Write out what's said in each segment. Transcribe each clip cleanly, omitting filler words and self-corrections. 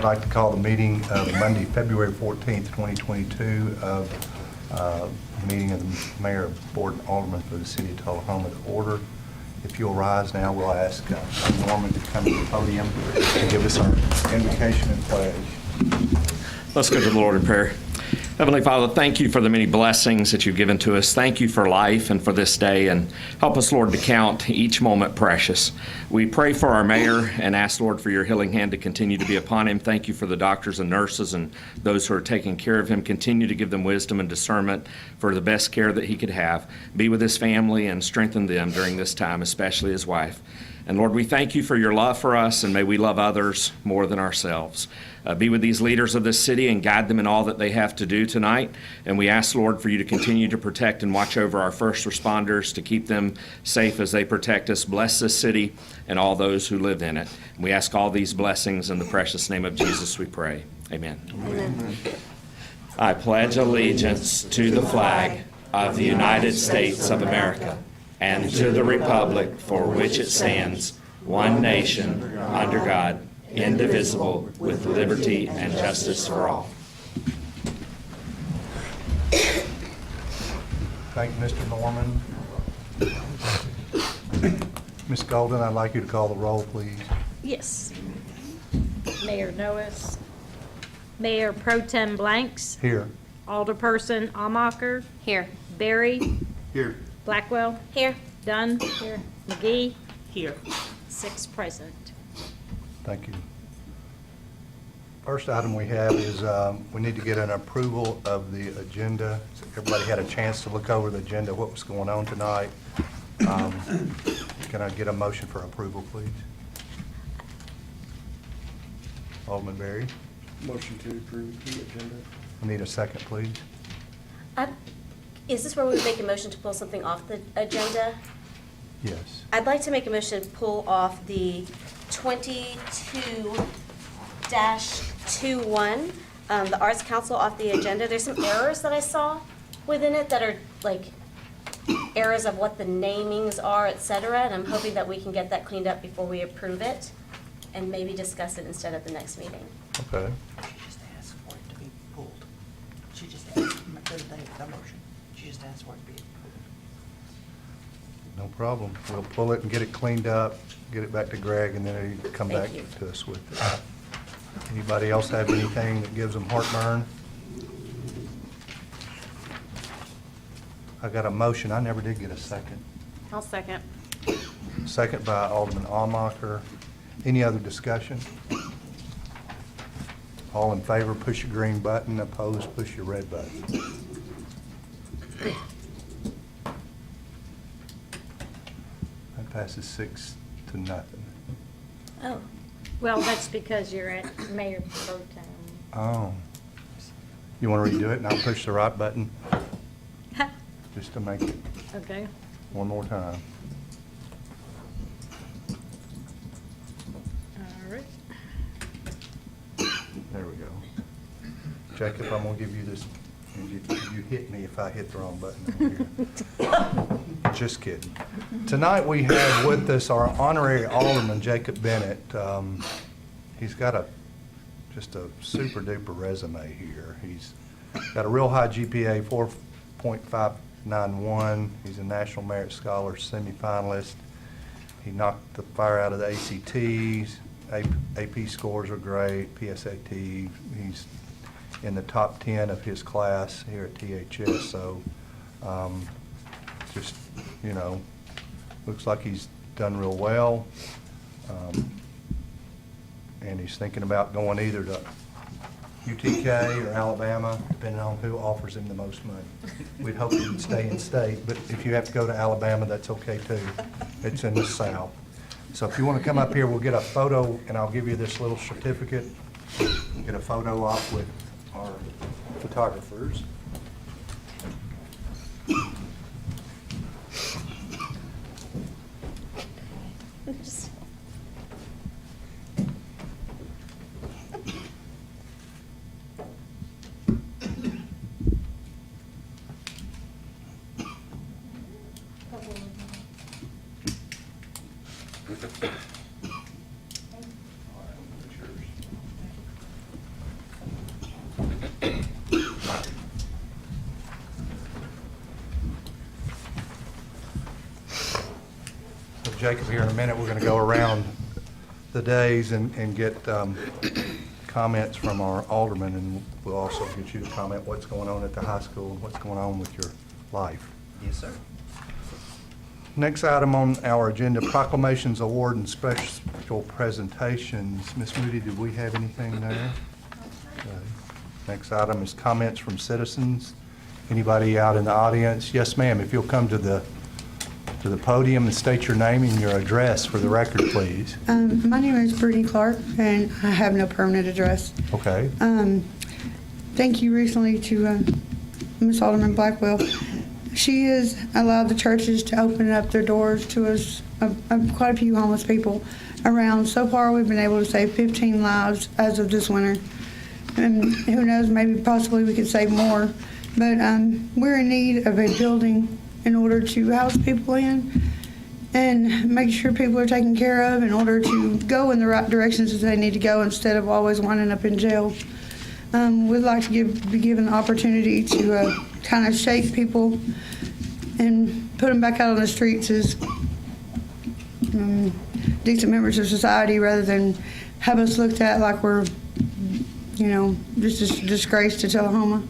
I'd like to call the meeting of Monday, February 14th, 2022 of meeting of the Mayor, Board, and Aldermen for the City of Tullahoma to order. If you'll rise now, we'll ask Norman to come to the podium and give us our invocation and pledge. Let's go to the Lord in prayer. Heavenly Father, thank you for the many blessings that you've given to us. Thank you for life and for this day, and help us, Lord, to count each moment precious. We pray for our mayor and ask, Lord, for your healing hand to continue to be upon him. Thank you for the doctors and nurses and those who are taking care of him. Continue to give them wisdom and discernment for the best care that he could have. Be with his family and strengthen them during this time, especially his wife. And Lord, we thank you for your love for us, and may we love others more than ourselves. Be with these leaders of this city and guide them in all that they have to do tonight. And we ask, Lord, for you to continue to protect and watch over our first responders, to keep them safe as they protect us. Bless this city and all those who live in it. And we ask all these blessings in the precious name of Jesus, we pray. Amen. Amen. I pledge allegiance to the flag of the United States of America and to the republic for which it stands, one nation, under God, indivisible, with liberty and justice for all. Thank you, Mr. Norman. Ms. Golden, I'd like you to call the roll, please. Yes. Mayor Noes. Mayor Pro Tem Blanks. Here. Alderperson Amacher. Here. Berry. Here. Blackwell. Here. Dunn. Here. McGee. Here. 6 present. Thank you. First item we have is we need to get an approval of the agenda. So everybody had a chance to look over the agenda, what was going on tonight. Can I get a motion for approval, please? Alderman Berry. Motion to approve the agenda. I need a second, please. Is this where we would make a motion to pull something off the agenda? Yes. I'd like to make a motion to pull off the 22-21, the Arts Council off the agenda. There's some errors that I saw within it that are like errors of what the namings are, et cetera, and I'm hoping that we can get that cleaned up before we approve it and maybe discuss it instead of the next meeting. Okay. She just asked for it to be pulled. She just asked, the motion. She just asked for it to be pulled. No problem. We'll pull it and get it cleaned up, get it back to Greg, and then he'll come back Thank you. to us with it. Anybody else have anything that gives them heartburn? I got a motion. I never did get a second. I'll second. Second by Alderman Amacher. Any other discussion? All in favor, push your green button. Opposed, push your red button. That passes 6-0. Oh. Well, that's because you're at Mayor Pro Tem. Oh. You want to redo it and I'll push the right button just to make it Okay. one more time. All right. There we go. Jacob, I'm going to give you this. You hit me if I hit the wrong button over here. Just kidding. Tonight we have with us our Honorary Alderman, Jacob Bennett. He's got just a super duper resume here. He's got a real high GPA, 4.591. He's a National Merit Scholar semifinalist. He knocked the fire out of the ACTs. AP scores are great, PSAT. He's in the top 10 of his class here at THS. So just, you know, looks like he's done real well. And he's thinking about going either to UTK or Alabama, depending on who offers him the most money. We'd hope he'd stay in state, but if you have to go to Alabama, that's okay too. It's in the South. So if you want to come up here, we'll get a photo, and I'll give you this little certificate. Get a photo op with our photographers. Jacob here in a minute. We're going to go around the days and get comments from our aldermen, and we'll also get you to comment what's going on at the high school and what's going on with your life. Yes, sir. Next item on our agenda, proclamations, award, and special presentations. Ms. Moody, did we have anything there? Okay. Next item is comments from citizens. Anybody out in the audience? Yes, ma'am. If you'll come to the podium and state your name and your address for the record, please. My name is Brittany Clark, and I have no permanent address. Okay. Thank you recently to Ms. Alderman Blackwell. She has allowed the churches to open up their doors to us, quite a few homeless people around. So far, we've been able to save 15 lives as of this winter. And who knows, maybe possibly we could save more. But we're in need of a building in order to house people in and make sure people are taken care of in order to go in the right directions that they need to go instead of always winding up in jail. We'd like to be given the opportunity to kind of shape people and put them back out on the streets as decent members of society rather than have us looked at like we're, just a disgrace to Tullahoma.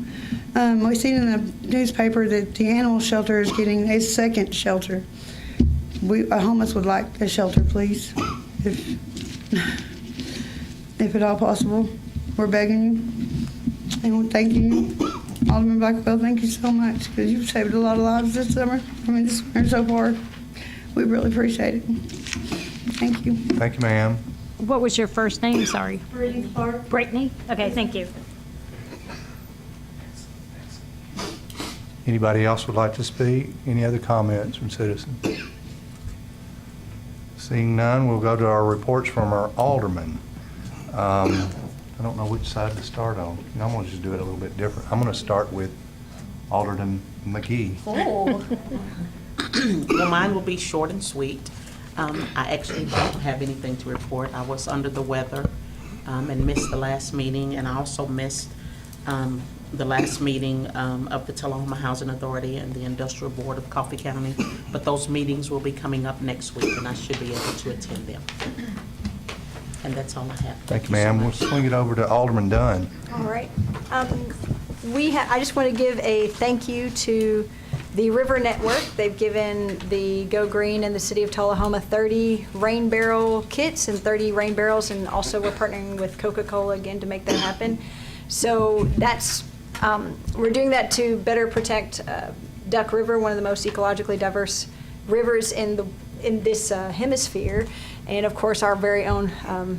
We've seen in the newspaper that the animal shelter is getting a second shelter. A homeless would like a shelter, please, if at all possible. We're begging you. And we're thanking you. Alderman Blackwell, thank you so much because you've saved a lot of lives this summer. This summer so far. We really appreciate it. Thank you. Thank you, ma'am. What was your first name? Sorry. Brittany Clark. Brittany? Okay, thank you. Anybody else would like to speak? Any other comments from citizens? Seeing none, we'll go to our reports from our aldermen. I don't know which side to start on. I'm going to just do it a little bit different. I'm going to start with Alderman McGee. Oh. Well, mine will be short and sweet. I actually don't have anything to report. I was under the weather and missed the last meeting, and I also missed the last meeting of the Tullahoma Housing Authority and the Industrial Board of Coffee County. But those meetings will be coming up next week, and I should be able to attend them. And that's all I have. Thank you, ma'am. We'll swing it over to Alderman Dunn. All right. I just want to give a thank you to the River Network. They've given the Go Green and the City of Tullahoma 30 rain barrel kits and 30 rain barrels, and also we're partnering with Coca-Cola again to make that happen. So that's, we're doing that to better protect Duck River, one of the most ecologically diverse rivers in this hemisphere, and of course our very own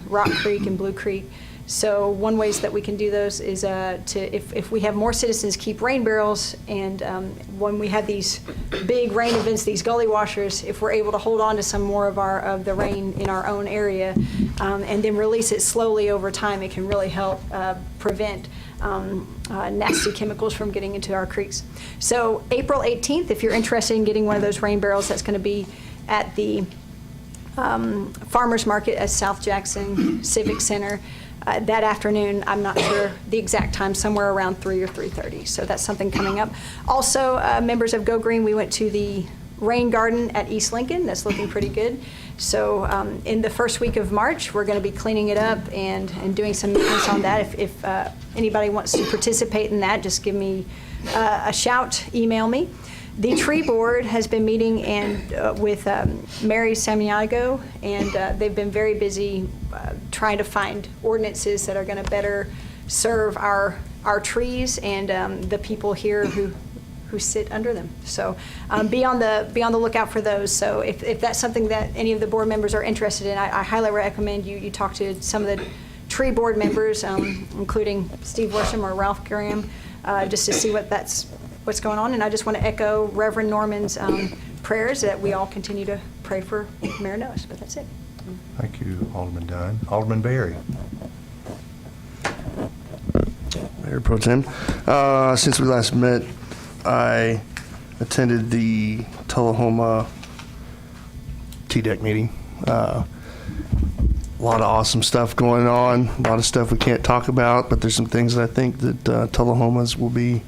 Rock Creek and Blue Creek. So one ways that we can do those is if we have more citizens keep rain barrels, and when we have these big rain events, these gully washers, if we're able to hold on to some more of the rain in our own area and then release it slowly over time, it can really help prevent nasty chemicals from getting into our creeks. So April 18th, if you're interested in getting one of those rain barrels, that's going to be at the farmers market at South Jackson Civic Center that afternoon. I'm not sure the exact time, somewhere around 3 or 3:30. So that's something coming up. Also, members of Go Green, we went to the rain garden at East Lincoln. That's looking pretty good. So in the first week of March, we're going to be cleaning it up and doing some maintenance on that. If anybody wants to participate in that, just give me a shout, email me. The tree board has been meeting with Mary Samiago, and they've been very busy trying to find ordinances that are going to better serve our trees and the people here who sit under them. So be on the lookout for those. So if that's something that any of the board members are interested in, I highly recommend you talk to some of the tree board members, including Steve Worsham or Ralph Graham, just to see what's going on. And I just want to echo Reverend Norman's prayers that we all continue to pray for Mayor Noes. But that's it. Thank you, Alderman Dunn. Alderman Berry. Mayor Pro Tem, since we last met, I attended the Tullahoma TDEC meeting. A lot of awesome stuff going on, a lot of stuff we can't talk about, but there's some things that I think that Tullahomans will be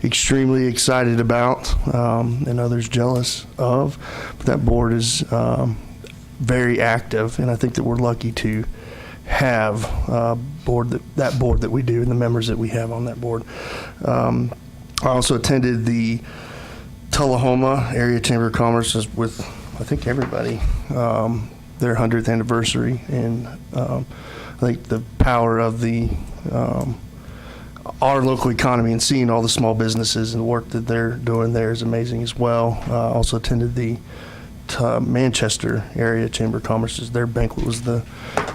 extremely excited about, and others jealous of. But that board is very active, and I think that we're lucky to have that board that we do and the members that we have on that board. I also attended the Tullahoma Area Chamber of Commerce with, I think, everybody, their 100th anniversary, and I think the power of our local economy and seeing all the small businesses and the work that they're doing there is amazing as well. Also attended the Manchester Area Chamber of Commerce. Their banquet was the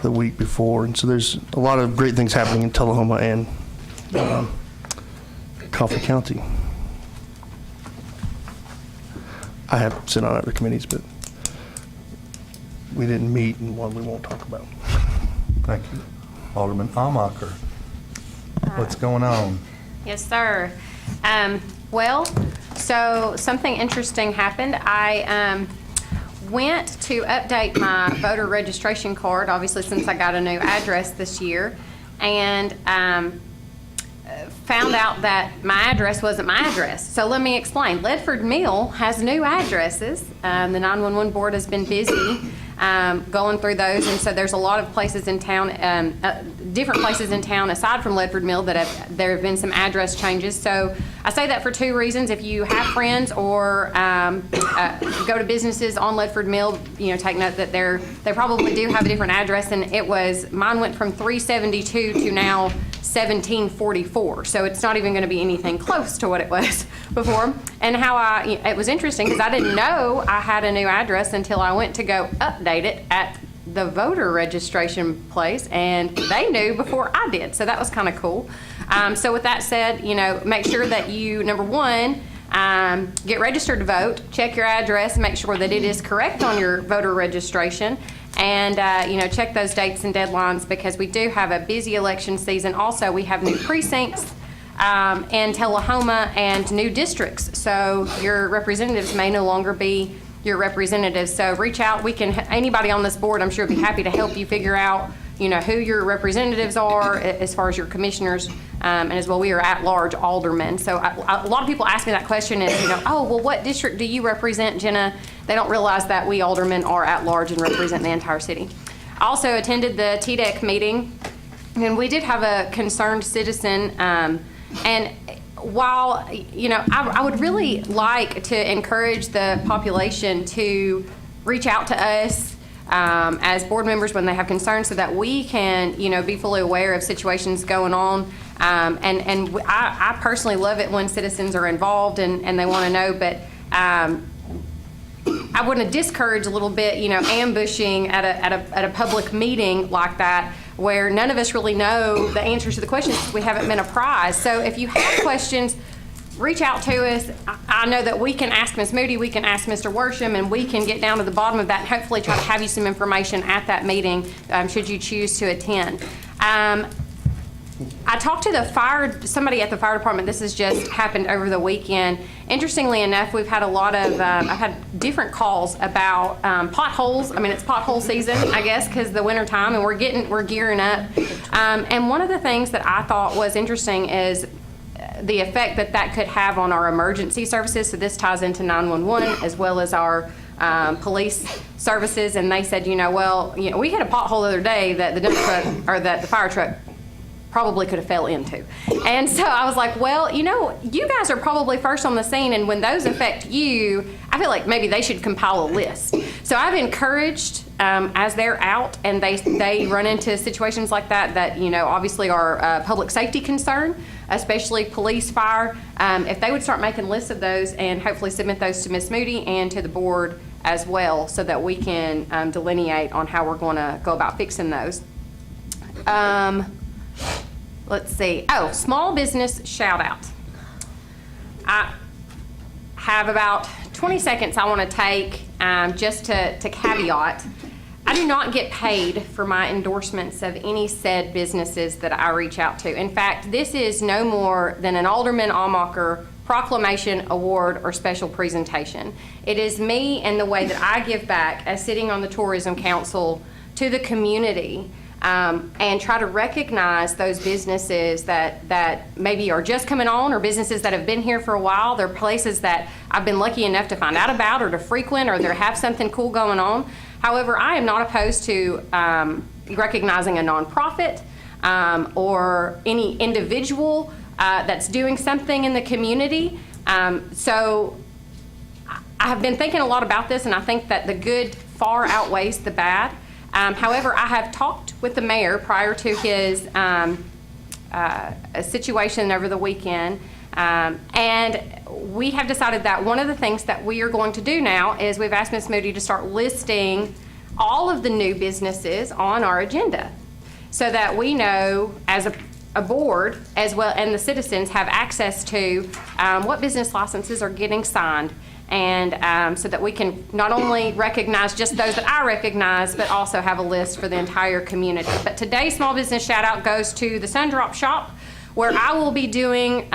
week before, and so there's a lot of great things happening in Tullahoma and Coffee County. I have sit on other committees, but we didn't meet, and one we won't talk about. Thank you. Alderman Amacher, what's going on? Yes, sir. Well, so something interesting happened. I went to update my voter registration card, obviously since I got a new address this year, and found out that my address wasn't my address. So let me explain. Ledford Mill has new addresses. The 911 board has been busy going through those, and so there's a lot of places in town, different places in town aside from Ledford Mill that there have been some address changes. So I say that for two reasons. If you have friends or go to businesses on Ledford Mill, take note that they probably do have a different address, and mine went from 372 to now 1744. So it's not even going to be anything close to what it was before. And it was interesting because I didn't know I had a new address until I went to go update it at the voter registration place, and they knew before I did. So that was kind of cool. So with that said, make sure that you, number one, get registered to vote, check your address, make sure that it is correct on your voter registration, and check those dates and deadlines, because we do have a busy election season. Also, we have new precincts in Tullahoma and new districts, so your representatives may no longer be your representatives. So reach out. Anybody on this board, I'm sure, would be happy to help you figure out who your representatives are as far as your commissioners, and as well, we are at-large aldermen. So a lot of people ask me that question is, oh, well, what district do you represent, Jenna? They don't realize that we aldermen are at-large and represent the entire city. I also attended the TDEC meeting, and we did have a concerned citizen, and while, I would really like to encourage the population to reach out to us as board members when they have concerns, so that we can, be fully aware of situations going on. And I personally love it when citizens are involved and they want to know, but I want to discourage a little bit, ambushing at a public meeting like that, where none of us really know the answers to the questions. We haven't been apprised. So if you have questions, reach out to us. I know that we can ask Ms. Moody, we can ask Mr. Worsham, and we can get down to the bottom of that and hopefully try to have you some information at that meeting, should you choose to attend. I talked to somebody at the fire department. This has just happened over the weekend. Interestingly enough, we've had a lot of, I've had different calls about potholes. I mean, it's pothole season, I guess, because the winter time, and we're gearing up. And one of the things that I thought was interesting is the effect that could have on our emergency services. So this ties into 911 as well as our police services. And they said, we had a pothole the other day that the dump truck, or that the fire truck probably could have fell into. And so I was like, well, you guys are probably first on the scene, and when those affect you, I feel like maybe they should compile a list. So I've encouraged, as they're out and they run into situations like that obviously are a public safety concern, especially police, fire, if they would start making lists of those and hopefully submit those to Ms. Moody and to the board as well, so that we can delineate on how we're going to go about fixing those. Let's see. Oh, small business shout out. I have about 20 seconds I want to take just to caveat. I do not get paid for my endorsements of any said businesses that I reach out to. In fact, this is no more than an Alderman Amacher proclamation, award, or special presentation. It is me and the way that I give back as sitting on the Tourism Council to the community. and try to recognize those businesses that maybe are just coming on, or businesses that have been here for a while. They're places that I've been lucky enough to find out about or to frequent, or they have something cool going on. However, I am not opposed to recognizing a nonprofit or any individual that's doing something in the community. So I have been thinking a lot about this, and I think that the good far outweighs the bad. However, I have talked with the mayor prior to his situation over the weekend, and we have decided that one of the things that we are going to do now is we've asked Ms. Moody to start listing all of the new businesses on our agenda, so that we know as a board as well, and the citizens have access to what business licenses are getting signed, and so that we can not only recognize just those that I recognize, but also have a list for the entire community. But today's small business shout out goes to the Sundrop Shop, where I will be doing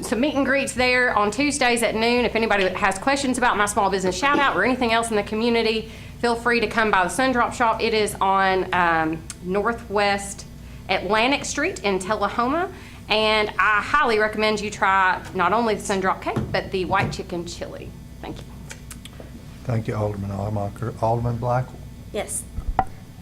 some meet and greets there on Tuesdays at noon. If anybody has questions about my small business shout out or anything else in the community, feel free to come by the Sundrop Shop. It is on Northwest Atlantic Street in Tullahoma. And I highly recommend you try not only the Sundrop cake, but the white chicken chili. Thank you. Thank you, Alderman Almacher. Alderman Blackwell. Yes.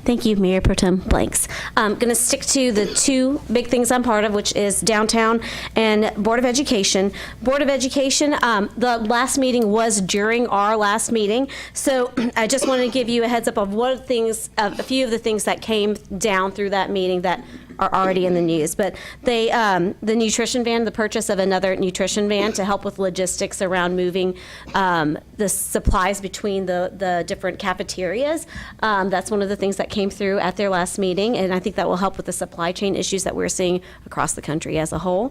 Thank you, Mayor Pro Tem Blanks. I'm going to stick to the two big things I'm part of, which is downtown and Board of Education. Board of Education, the last meeting was during our last meeting, so I just wanted to give you a heads up of a few of the things that came down through that meeting that are already in the news. But they, the nutrition van, the purchase of another nutrition van to help with logistics around moving the supplies between the different cafeterias. That's one of the things that came through at their last meeting, and I think that will help with the supply chain issues that we're seeing across the country as a whole.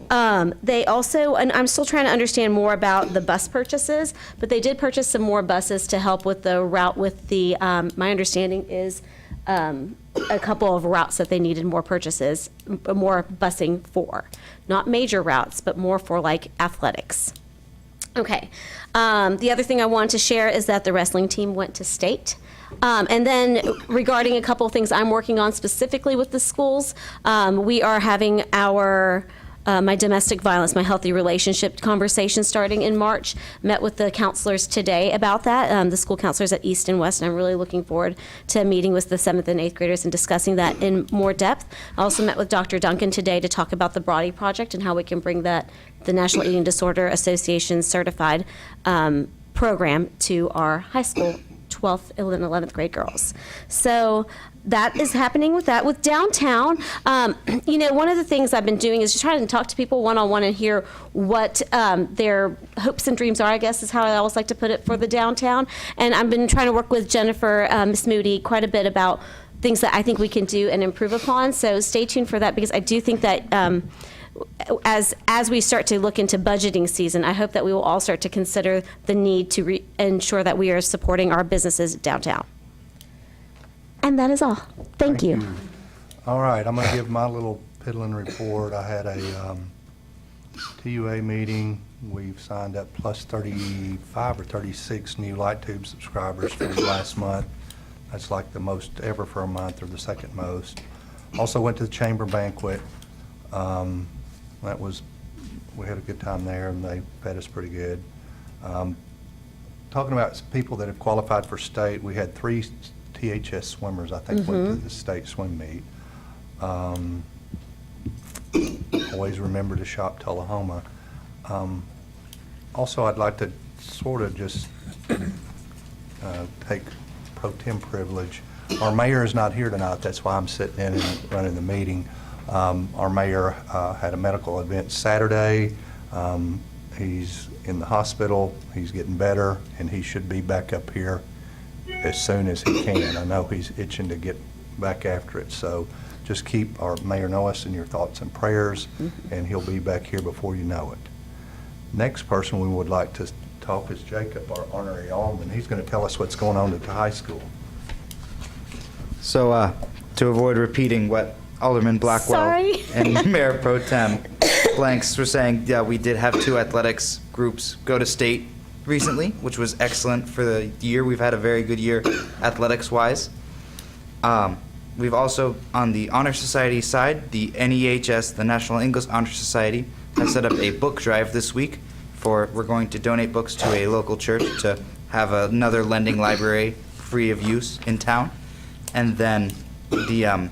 They also, and I'm still trying to understand more about the bus purchases, but they did purchase some more buses to help with the route with the, my understanding is a couple of routes that they needed more purchases, more busing for. Not major routes, but more for like athletics. Okay. The other thing I wanted to share is that the wrestling team went to state. And then regarding a couple of things I'm working on specifically with the schools, we are having our my domestic violence, my healthy relationship conversation starting in March. Met with the counselors today about that, the school counselors at East and West, and I'm really looking forward to meeting with the 7th and 8th graders and discussing that in more depth. I also met with Dr. Duncan today to talk about the Brody Project and how we can bring that, the National Eating Disorder Association certified program to our high school 12th and 11th grade girls. So that is happening with that. With downtown, you know, one of the things I've been doing is just trying to talk to people one-on-one and hear what their hopes and dreams are, I guess is how I always like to put it, for the downtown. And I've been trying to work with Jennifer, Ms. Moody, quite a bit about things that I think we can do and improve upon. So stay tuned for that, because I do think that as we start to look into budgeting season, I hope that we will all start to consider the need to ensure that we are supporting our businesses downtown. And that is all. Thank you. All right, I'm going to give my little piddling report. I had a TUA meeting. We've signed up plus 35 or 36 new light tube subscribers for the last month. That's like the most ever for a month, or the second most. Also went to the chamber banquet. We had a good time there, and they fed us pretty good. Talking about people that have qualified for state, we had 3 THS swimmers, I think, went to the state swim meet. Always remember to shop Tullahoma. Also, I'd like to sort of just take pro tem privilege. Our mayor is not here tonight. That's why I'm sitting in and running the meeting. Our mayor had a medical event Saturday. He's in the hospital. He's getting better, and he should be back up here as soon as he can. I know he's itching to get back after it. So just keep our Mayor Noes in your thoughts and prayers, and he'll be back here before you know it. Next person we would like to talk is Jacob, our Honorary Alderman. He's going to tell us what's going on at the high school. So to avoid repeating what Alderman Blackwell and Mayor Pro Tem Blanks were saying, yeah, we did have 2 athletics groups go to state recently, which was excellent for the year. We've had a very good year athletics-wise. We've also, on the Honor Society side, the NEHS, the National English Honor Society, has set up a book drive this week we're going to donate books to a local church to have another lending library free of use in town. And then the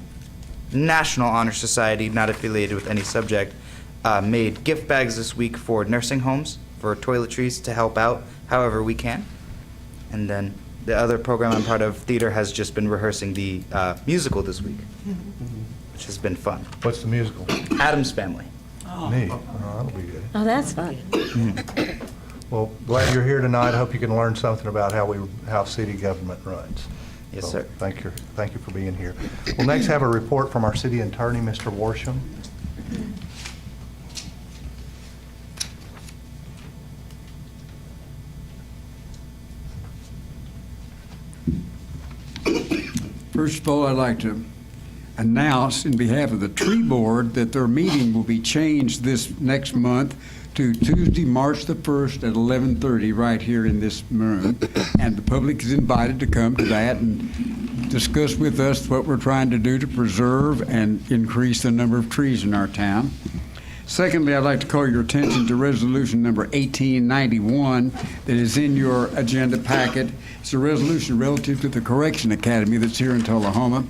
National Honor Society, not affiliated with any subject, made gift bags this week for nursing homes, for toiletries to help out however we can. And then the other program I'm part of, theater, has just been rehearsing the musical this week, which has been fun. What's the musical? Addams Family. Neat. Oh, that'll be good. Oh, that's fun. Well, glad you're here tonight. Hope you can learn something about how city government runs. Yes, So, sir. Thank you for being here. We'll next have a report from our city attorney, Mr. Worsham. First of all, I'd like to announce in behalf of the tree board that their meeting will be changed this next month to Tuesday, March the 1st at 11:30 right here in this room. And the public is invited to come to that and discuss with us what we're trying to do to preserve and increase the number of trees in our town. Secondly, I'd like to call your attention to resolution number 1891 that is in your agenda packet. It's a resolution relative to the Correction Academy that's here in Tullahoma.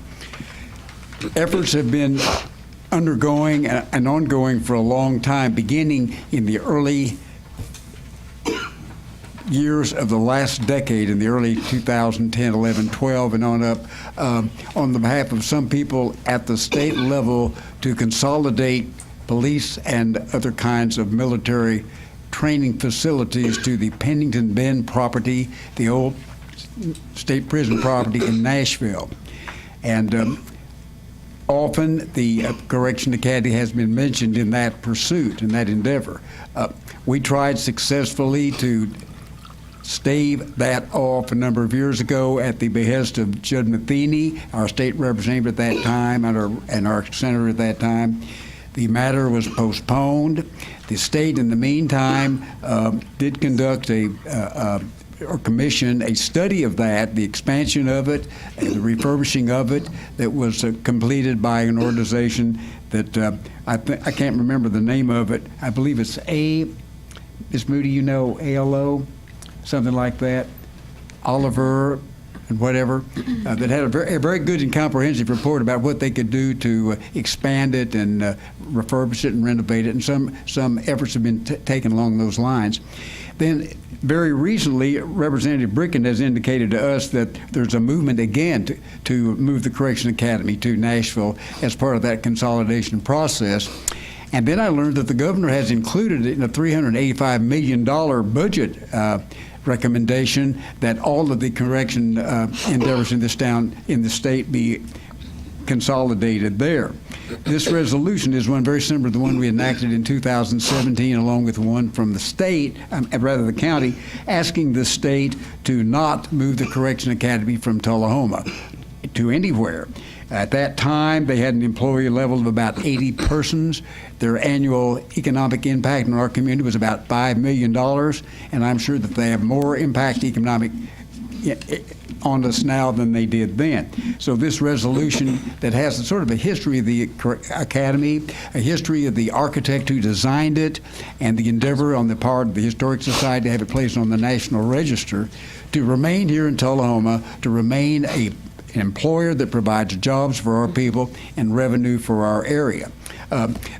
Efforts have been undergoing and ongoing for a long time, beginning in the early years of the last decade, in the early 2010, 11, 12, and on up, on the behalf of some people at the state level to consolidate police and other kinds of military training facilities to the Pennington Bend property, the old state prison property in Nashville. And often the Correction Academy has been mentioned in that pursuit, in that endeavor. We tried successfully to stave that off a number of years ago at the behest of Judd Matheny, our state representative at that time, and our senator at that time. The matter was postponed. The state, in the meantime, did conduct or commission a study of that, the expansion of it, and the refurbishing of it, that was completed by an organization that I can't remember the name of it. I believe it's Ms. Moody, you know, ALO, something like that, Oliver and whatever, that had a very good and comprehensive report about what they could do to expand it and refurbish it and renovate it, and some efforts have been taken along those lines. Then very recently, Representative Bricken has indicated to us that there's a movement again to move the Correction Academy to Nashville as part of that consolidation process. And then I learned that the governor has included it in a $385 million budget recommendation that all of the correction endeavors in this town, in the state, be consolidated there. This resolution is one very similar to the one we enacted in 2017, along with one from the state, rather the county, asking the state to not move the Correction Academy from Tullahoma to anywhere. At that time, they had an employee level of about 80 persons. Their annual economic impact in our community was about $5 million, and I'm sure that they have more impact economic on us now than they did then. So this resolution that has a sort of a history of the Academy, a history of the architect who designed it, and the endeavor on the part of the Historic Society to have it placed on the National Register, to remain here in Tullahoma, to remain an employer that provides jobs for our people and revenue for our area.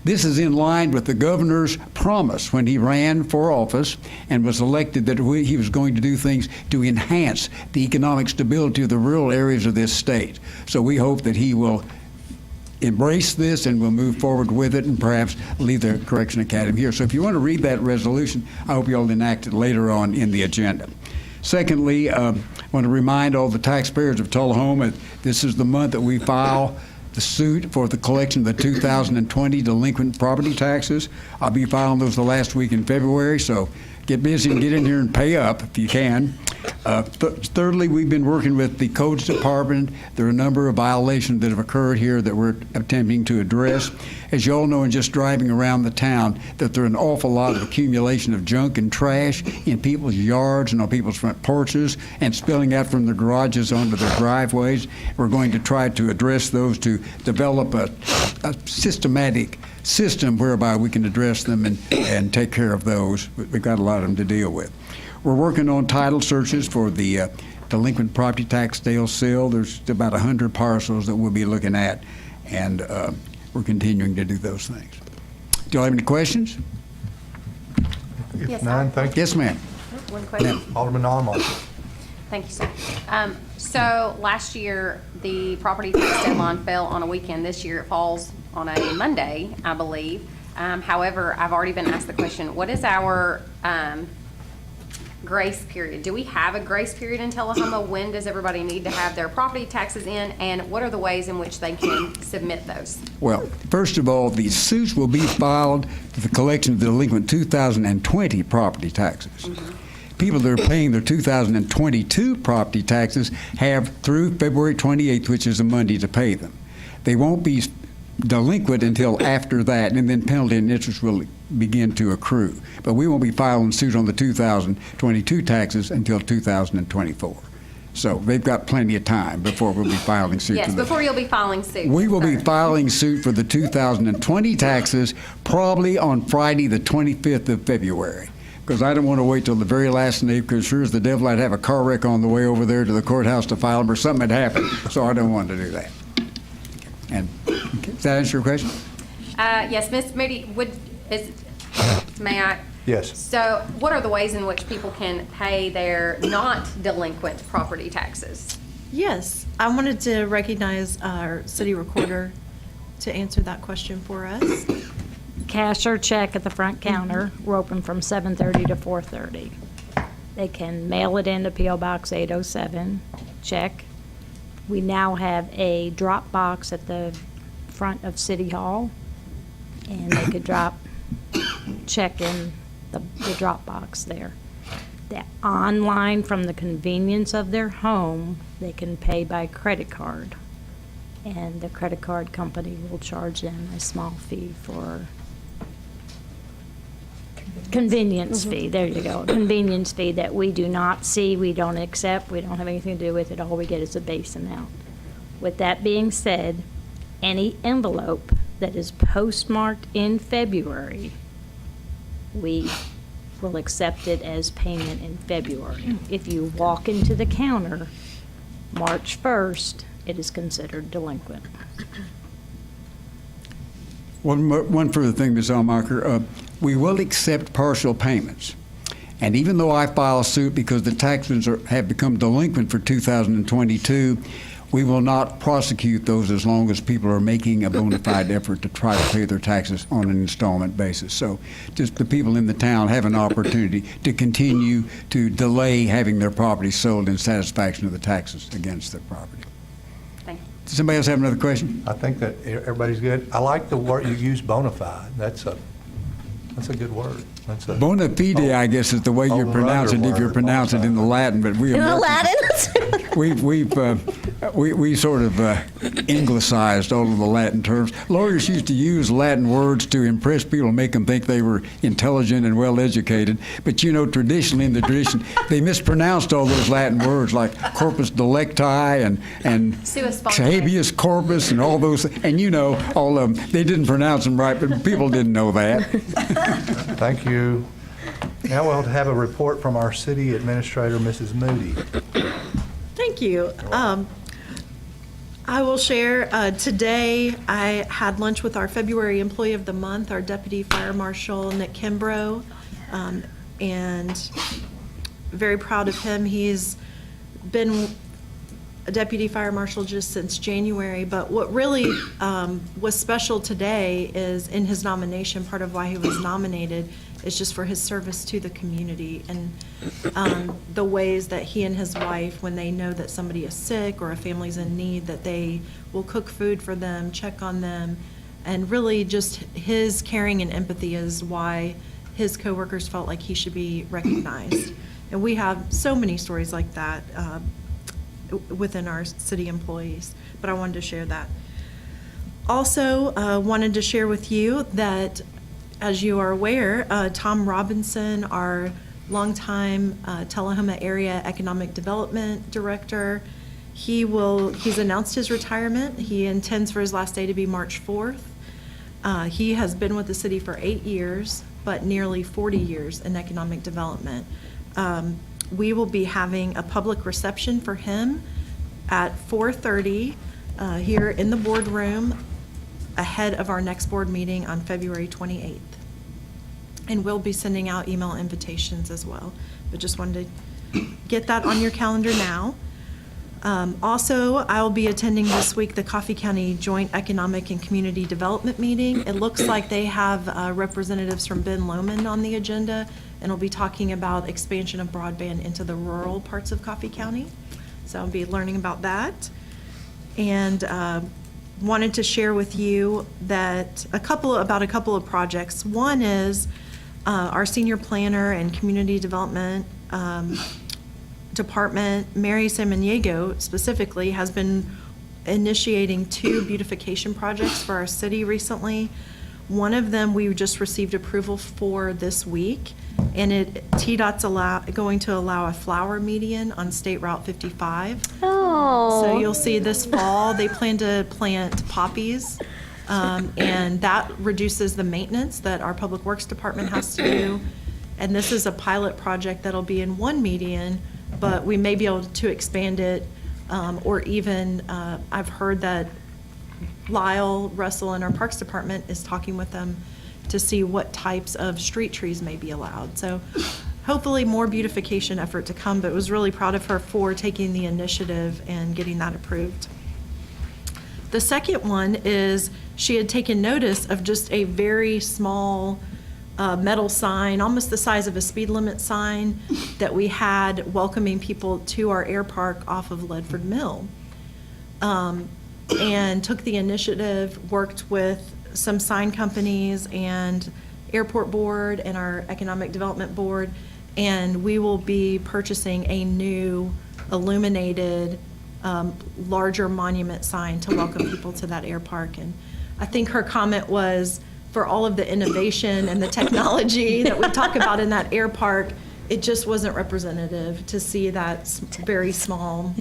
This is in line with the governor's promise when he ran for office and was elected that he was going to do things to enhance the economic stability of the rural areas of this state. So we hope that he will embrace this and will move forward with it and perhaps leave the Correction Academy here. So if you want to read that resolution, I hope you'll enact it later on in the agenda. Secondly, I want to remind all the taxpayers of Tullahoma, this is the month that we file the suit for the collection of the 2020 delinquent property taxes. I'll be filing those the last week in February, so get busy and get in here and pay up if you can. Thirdly, we've been working with the Codes Department. There are a number of violations that have occurred here that we're attempting to address. As you all know, in just driving around the town, that there are an awful lot of accumulation of junk and trash in people's yards and on people's front porches and spilling out from their garages onto their driveways. We're going to try to address those, to develop a systematic system whereby we can address them and take care of those. We've got a lot of them to deal with. We're working on title searches for the delinquent property tax stale sale. There's about 100 parcels that we'll be looking at, and we're continuing to do those things. Do you all have any questions? If Yes, none, thank you. Yes, ma'am. One question. Alderman Alderman. Thank you, sir. So last year, the property tax deadline fell on a weekend. This year, it falls on a Monday, I believe. However, I've already been asked the question, what is our grace period? Do we have a grace period in Tullahoma? When does everybody need to have their property taxes in? And what are the ways in which they can submit those? Well, first of all, the suits will be filed for the collection of the delinquent 2020 property taxes. Mm-hmm. People that are paying their 2022 property taxes have through February 28th, which is a Monday, to pay them. They won't be delinquent until after that, and then penalty and interest will begin to accrue. But we won't be filing suit on the 2022 taxes until 2024. So they've got plenty of time before we'll be filing suit. Yes, before you'll be filing suit. We will be sir. filing suit for the 2020 taxes probably on Friday, the 25th of February. Because I don't want to wait till the very last day, because sure as the devil I'd have a car wreck on the way over there to the courthouse to file them, or something had happened. So I don't want to do that. And does that answer your question? Yes, Ms. Moody, may I? Yes. So what are the ways in which people can pay their not delinquent property taxes? Yes, I wanted to recognize our city recorder to answer that question for us. Cash or check at the front counter. We're open from 7:30 to 4:30. They can mail it into P.O. Box 807, check. We now have a drop box at the front of City Hall, and they could check in the drop box there. Online, from the convenience of their home, they can pay by credit card, and the credit card company will charge them a small fee for convenience fee. There you go. Convenience fee that we do not see, we don't accept, we don't have anything to do with it. All we get is a base amount. With that being said, any envelope that is postmarked in February, we will accept it as payment in February. If you walk into the counter March 1st, it is considered delinquent. One further thing, Ms. Almacher, we will accept partial payments. And even though I file suit because the taxes have become delinquent for 2022, we will not prosecute those as long as people are making a bona fide effort to try to pay their taxes on an installment basis. So just the people in the town have an opportunity to continue to delay having their property sold in satisfaction of the taxes against their property. Thank you. Does somebody else have another question? I think that everybody's good. I like the word you use, bona fide. That's a good word. That's a Bona fide, I guess, is the way you pronounce it if you pronounce it in the Latin. But we In the Americans- Latin? we sort of anglicized all of the Latin terms. Lawyers used to use Latin words to impress people and make them think they were intelligent and well educated. But you know, traditionally in the tradition, they mispronounced all those Latin words like corpus delicti and Sua sponte. habeas corpus and all those. And you know, all of them, they didn't pronounce them right, but people didn't know that. Thank you. Now we'll have a report from our city administrator, Mrs. Moody. Thank you. I will share, today I had lunch with our February Employee of the Month, our Deputy Fire Marshal, Nick Kimbrough, and very proud of him. He's been a Deputy Fire Marshal just since January, but what really was special today is in his nomination, part of why he was nominated is just for his service to the community and the ways that he and his wife, when they know that somebody is sick or a family's in need, that they will cook food for them, check on them, and really just his caring and empathy is why his coworkers felt like he should be recognized. And we have so many stories like that within our city employees, but I wanted to share that. Also, wanted to share with you that, as you are aware, Tom Robinson, our longtime Tullahoma Area Economic Development Director, he's announced his retirement. He intends for his last day to be March 4th. He has been with the city for 8 years, but nearly 40 years in economic development. We will be having a public reception for him at 4:30 here in the boardroom ahead of our next board meeting on February 28th. And we'll be sending out email invitations as well, but just wanted to get that on your calendar now. Also, I'll be attending this week the Coffee County Joint Economic and Community Development Meeting. It looks like they have representatives from Ben Lomond on the agenda, and we'll be talking about expansion of broadband into the rural parts of Coffee County. So I'll be learning about that. And wanted to share with you that a couple of projects. One is our senior planner and community development department, Mary Samaniego specifically, has been initiating 2 beautification projects for our city recently. One of them we just received approval for this week, and TDOT's going to allow a flower median on State Route 55. Oh. So you'll see this fall, they plan to plant poppies, and that reduces the maintenance that our Public Works Department has to do. And this is a pilot project that'll be in one median, but we may be able to expand it, or even, I've heard that Lyle Russell in our Parks Department is talking with them to see what types of street trees may be allowed. So hopefully more beautification effort to come, but was really proud of her for taking the initiative and getting that approved. The second one is she had taken notice of just a very small metal sign, almost the size of a speed limit sign, that we had welcoming people to our air park off of Ledford Mill. And took the initiative, worked with some sign companies and airport board and our economic development board, and we will be purchasing a new illuminated, larger monument sign to welcome people to that air park. And I think her comment was, for all of the innovation and the technology that we talk about in that air park, it just wasn't representative to see that very small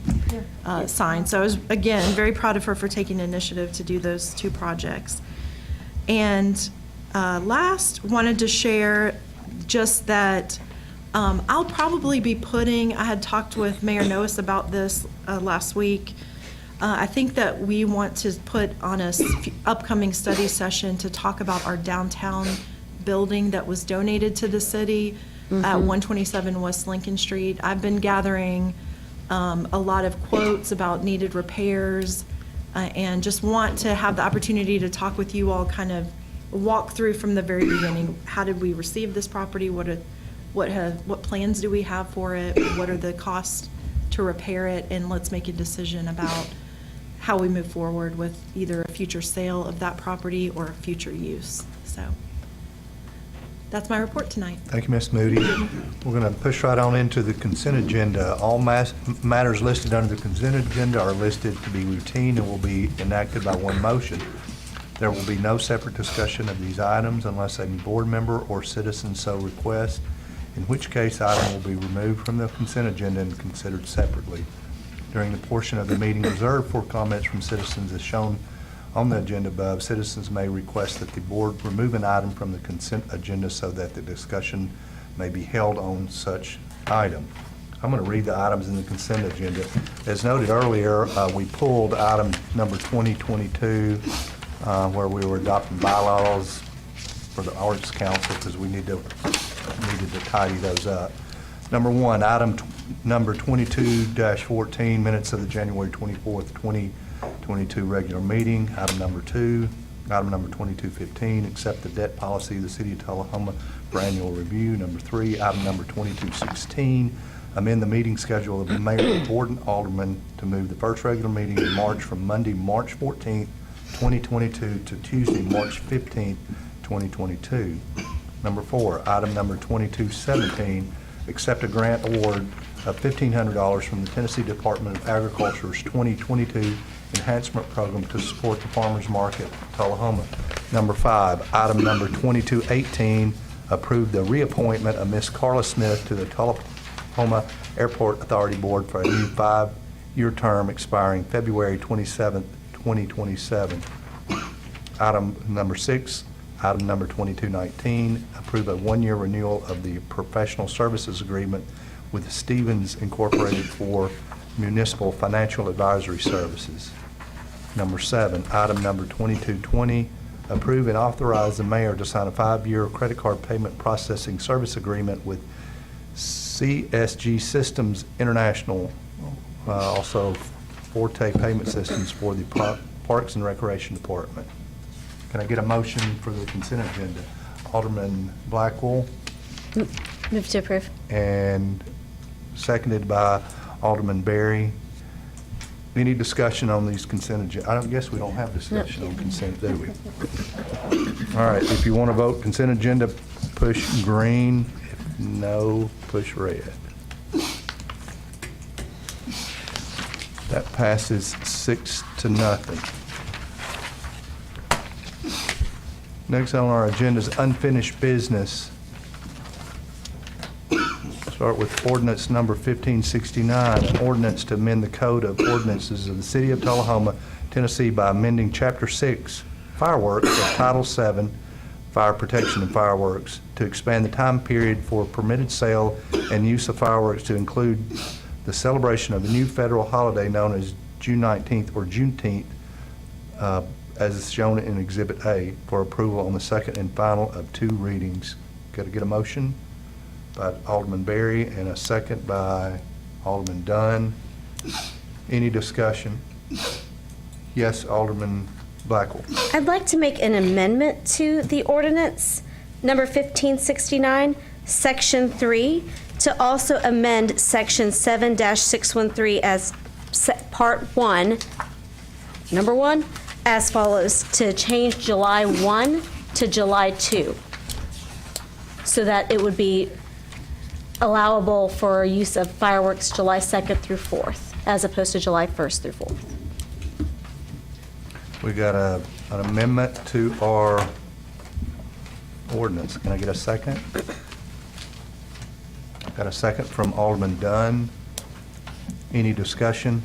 sign. So I was, again, very proud of her for taking initiative to do those 2 projects. And last, wanted to share just that I'll probably be putting, I had talked with Mayor Noes about this last week. I think that we want to put on a upcoming study session to talk about our downtown building that was donated to the city at 127 West Lincoln Street. I've been gathering a lot of quotes about needed repairs, and just want to have the opportunity to talk with you all, kind of walk through from the very beginning. How did we receive this property? What plans do we have for it? What are the costs to repair it? And let's make a decision about how we move forward with either a future sale of that property or a future use. So that's my report tonight. Thank you, Ms. Moody. We're going to push right on into the consent agenda. All matters listed under the consent agenda are listed to be routine and will be enacted by one motion. There will be no separate discussion of these items unless a board member or citizen so requests, in which case the item will be removed from the consent agenda and considered separately. During the portion of the meeting reserved for comments from citizens as shown on the agenda above, citizens may request that the board remove an item from the consent agenda so that the discussion may be held on such item. I'm going to read the items in the consent agenda. As noted earlier, we pulled item number 2022, where we were adopting bylaws for the Arts Council because we needed to tidy those up. Number 1, item number 22-14, minutes of the January 24th, 2022 regular meeting. Item number 2, item number 2215, accept the debt policy of the City of Tullahoma for annual review. Number 3, item number 2216, amend the meeting schedule of the mayor and board and aldermen to move the first regular meeting in March from Monday, March 14th, 2022 to Tuesday, March 15th, 2022. Number 4, item number 2217, accept a grant award of $1,500 from the Tennessee Department of Agriculture's 2022 Enhancement Program to support the farmers market, Tullahoma. Number 5, item number 2218, approve the reappointment of Ms. Carla Smith to the Tullahoma Airport Authority Board for a new 5-year term expiring February 27, 2027. Item number 6, item number 2219, approve a 1-year renewal of the professional services agreement with Stevens Incorporated for municipal financial advisory services. Number 7, item number 2220, approve and authorize the mayor to sign a 5-year credit card payment processing service agreement with CSG Systems International, also Forte Payment Systems for the Parks and Recreation Department. Can I get a motion for the consent agenda? Alderman Blackwell, Move to approve. and seconded by Alderman Berry. Any discussion on these consent agenda? I don't guess we don't have discussion on consent, do we? All right, if you want to vote consent agenda, push green. If no, push red. That passes 6-0. Next on our agenda is unfinished business. Start with ordinance number 1569, an ordinance to amend the code of ordinances of the city of Tullahoma, Tennessee by amending Chapter 6, Fireworks of Title 7, Fire Protection and Fireworks, to expand the time period for permitted sale and use of fireworks to include the celebration of a new federal holiday known as June 19th or Juneteenth, as is shown in Exhibit A, for approval on the second and final of 2 readings. Got to get a motion by Alderman Berry and a second by Alderman Dunn. Any discussion? Yes, Alderman Blackwell. I'd like to make an amendment to the ordinance, number 1569, Section 3, to also amend Section 7-613 as Part 1, number 1, as follows, to change July 1 to July 2, so that it would be allowable for use of fireworks July 2nd through 4th, as opposed to July 1st through 4th. We got an amendment to our ordinance. Can I get a second? Got a second from Alderman Dunn. Any discussion?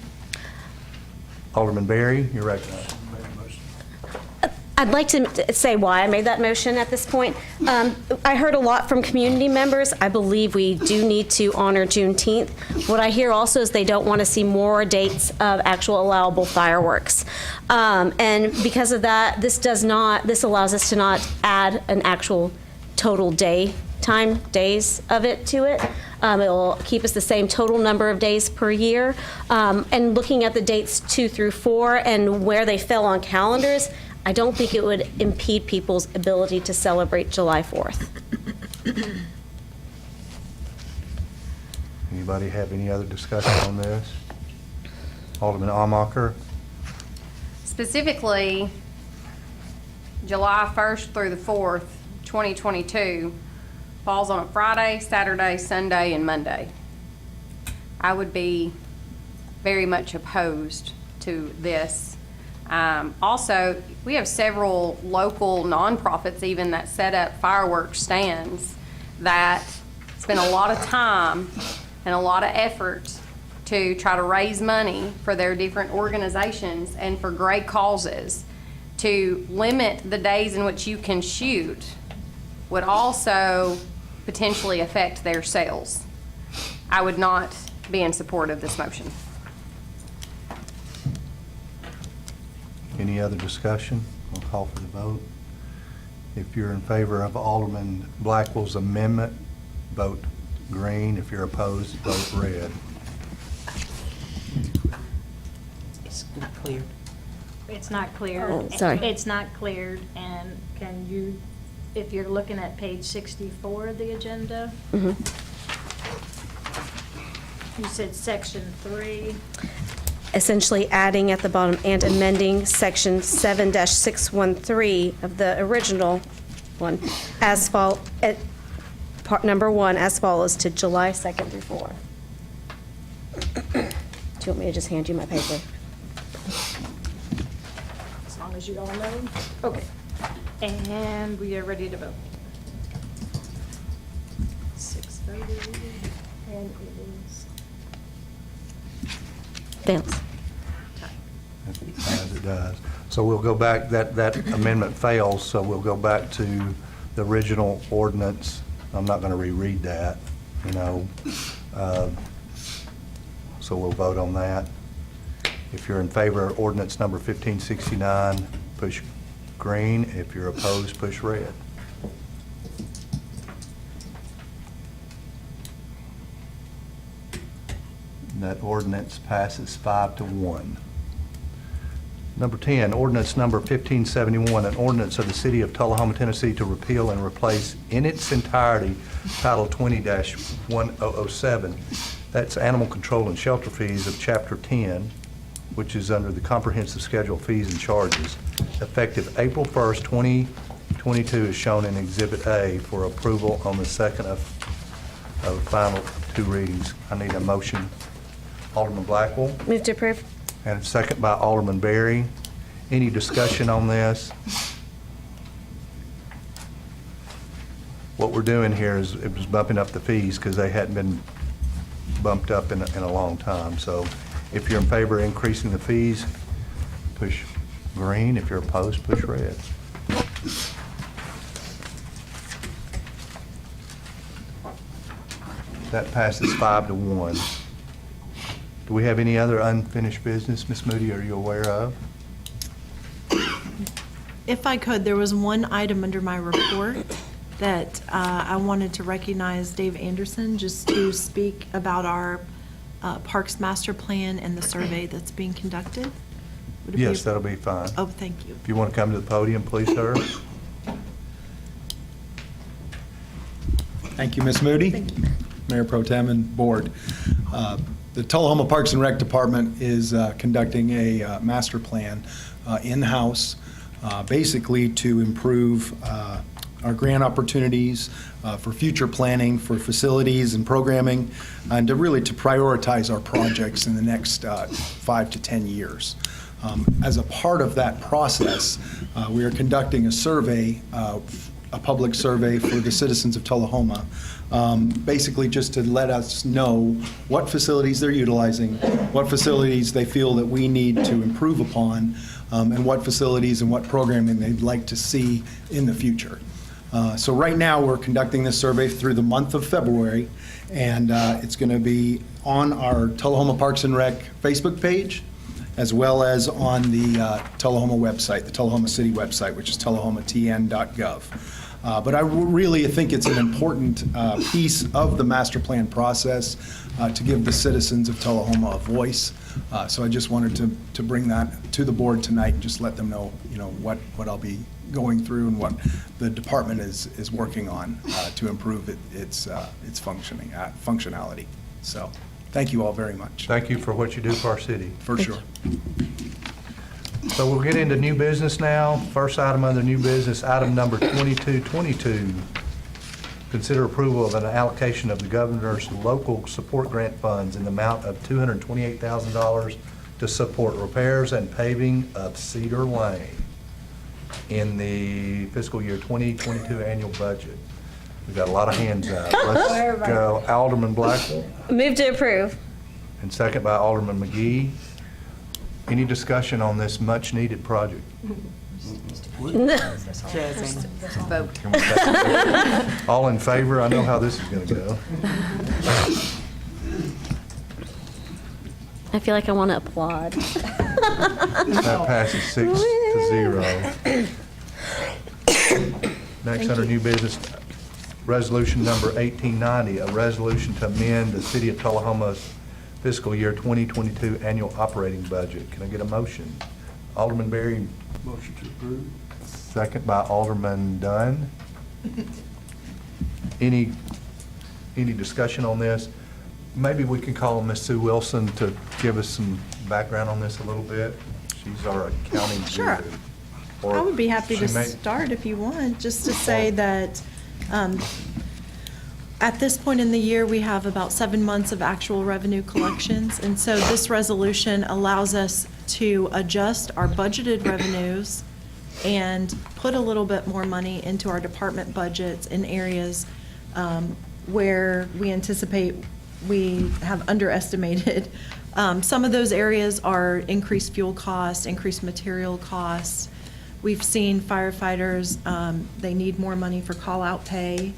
Alderman Berry, you're recognized. I'd like to say why I made that motion at this point. I heard a lot from community members. I believe we do need to honor Juneteenth. What I hear also is they don't want to see more dates of actual allowable fireworks. And because of that, this allows us to not add an actual total days of it to it. It will keep us the same total number of days per year. And looking at the dates 2 through 4 and where they fell on calendars, I don't think it would impede people's ability to celebrate July 4th. Anybody have any other discussion on this? Alderman Amacher? Specifically, July 1st through the 4th, 2022, falls on a Friday, Saturday, Sunday, and Monday. I would be very much opposed to this. Also, we have several local nonprofits even that set up fireworks stands that spend a lot of time and a lot of effort to try to raise money for their different organizations and for great causes. To limit the days in which you can shoot would also potentially affect their sales. I would not be in support of this motion. Any other discussion? I'll call for the vote. If you're in favor of Alderman Blackwell's amendment, vote green. If you're opposed, vote red. It's not clear. It's not clear. Oh, sorry. It's not cleared, and can you, if you're looking at page 64 of the agenda, you said section 3. Essentially adding at the bottom and amending Section 7-613 of the original one as part number 1 as follows to July 2nd through 4. Do you want me to just hand you my paper? As long as you all know. Okay. And we are ready to vote. 6:30, and it is Thanks. As it does. So we'll go back, that amendment fails, so we'll go back to the original ordinance. I'm not going to reread that, you know. So we'll vote on that. If you're in favor of ordinance number 1569, push green. If you're opposed, push red. That ordinance passes 5-1. Number 10, ordinance number 1571, an ordinance of the City of Tullahoma, Tennessee to repeal and replace in its entirety Title 20-1007. That's Animal Control and Shelter Fees of Chapter 10, which is under the Comprehensive Schedule of Fees and Charges, effective April 1st, 2022, is shown in Exhibit A for approval on the second of final 2 readings. I need a motion. Alderman Blackwell? Move to approve. And a second by Alderman Berry. Any discussion on this? What we're doing here is it was bumping up the fees because they hadn't been bumped up in a long time. So if you're in favor of increasing the fees, push green. If you're opposed, push red. That passes 5-1. Do we have any other unfinished business, Ms. Moody, are you aware of? If I could, there was one item under my report that I wanted to recognize Dave Anderson just to speak about our Parks Master Plan and the survey that's being conducted. Would it be- Yes, that'll be fine. Oh, thank you. If you want to come to the podium, please, sir. Thank you, Ms. Moody. Thank you. Mayor Pro Tem and Board. The Tullahoma Parks and Rec Department is conducting a master plan in-house, basically to improve our grant opportunities for future planning for facilities and programming, and to really to prioritize our projects in the next 5 to 10 years. As a part of that process, we are conducting a survey, a public survey for the citizens of Tullahoma, basically just to let us know what facilities they're utilizing, what facilities they feel that we need to improve upon, and what facilities and what programming they'd like to see in the future. So right now, we're conducting this survey through the month of February, and it's going to be on our Tullahoma Parks and Rec Facebook page, as well as on the Tullahoma website, the Tullahoma City website, which is tullahomatn.gov. But I really think it's an important piece of the master plan process to give the citizens of Tullahoma a voice. So I just wanted to bring that to the board tonight and just let them know, what I'll be going through and what the department is working on to improve its functionality. So thank you all very much. Thank you for what you do for our city. For sure. So we'll get into new business now. First item under new business, item number 2222. Consider approval of an allocation of the governor's local support grant funds in the amount of $228,000 to support repairs and paving of Cedar Lane in the fiscal year 2022 annual budget. We've got a lot of hands up. Let's go Alderman Blackwell, Move to approve. and second by Alderman McGee. Any discussion on this much-needed project? Vote. Can we take- All in favor? I know how this is going to go. I feel like I want to applaud. That passes 6-0. Next, under new business, resolution number 1890, a resolution to amend the City of Tullahoma's fiscal year 2022 annual operating budget. Can I get a motion? Alderman Berry. Motion to approve. Second by Alderman Dunn. Any discussion on this? Maybe we can call Ms. Sue Wilson to give us some background on this a little bit. She's our accounting Sure. guru. Or I would be happy she to may- start if you want, just to say that At this point in the year, we have about 7 months of actual revenue collections, and so this resolution allows us to adjust our budgeted revenues and put a little bit more money into our department budgets in areas where we anticipate we have underestimated. Some of those areas are increased fuel costs, increased material costs. We've seen firefighters, they need more money for call-out pay.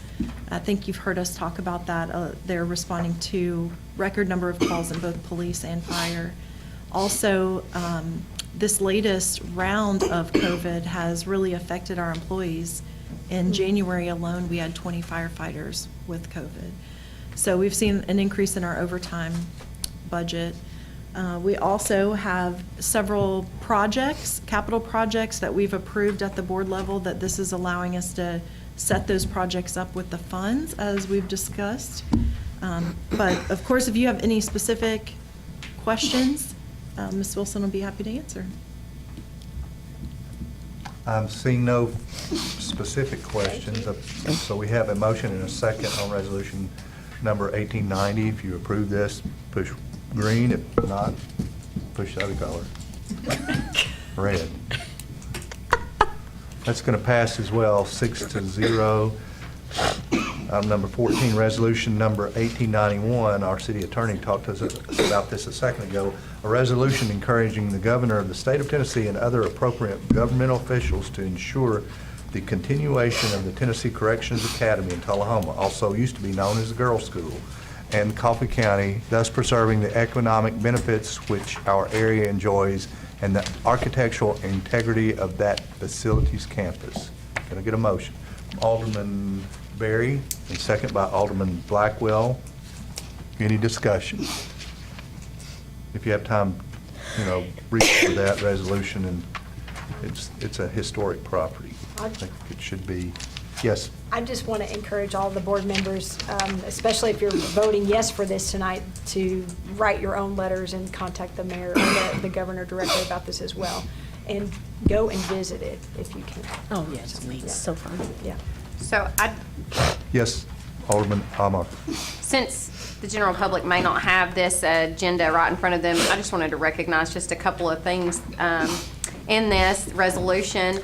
I think you've heard us talk about that. They're responding to record number of calls in both police and fire. Also, this latest round of COVID has really affected our employees. In January alone, we had 20 firefighters with COVID. So we've seen an increase in our overtime budget. We also have several projects, capital projects that we've approved at the board level that this is allowing us to set those projects up with the funds as we've discussed. But of course, if you have any specific questions, Ms. Wilson will be happy to answer. I'm seeing no specific questions, so we have a motion and a second on resolution number 1890. If you approve this, push green. If not, push the other color. Red. That's going to pass as well, 6-0. Number 14, resolution number 1891. Our city attorney talked to us about this a second ago. A resolution encouraging the governor of the state of Tennessee and other appropriate governmental officials to ensure the continuation of the Tennessee Corrections Academy in Tullahoma, also used to be known as the Girls' School, and Coffee County, thus preserving the economic benefits which our area enjoys and the architectural integrity of that facility's campus. Can I get a motion? Alderman Berry, and second by Alderman Blackwell. Any discussion? If you have time, read for that resolution, and it's a historic property. I think it should be. Yes. I just want to encourage all the board members, especially if you're voting yes for this tonight, to write your own letters and contact the mayor or the governor directly about this as well. And go and visit it if you can. Oh, yes, it's so fun. Yeah. So Yes, Alderman Amar. since the general public may not have this agenda right in front of them, I just wanted to recognize just a couple of things in this resolution.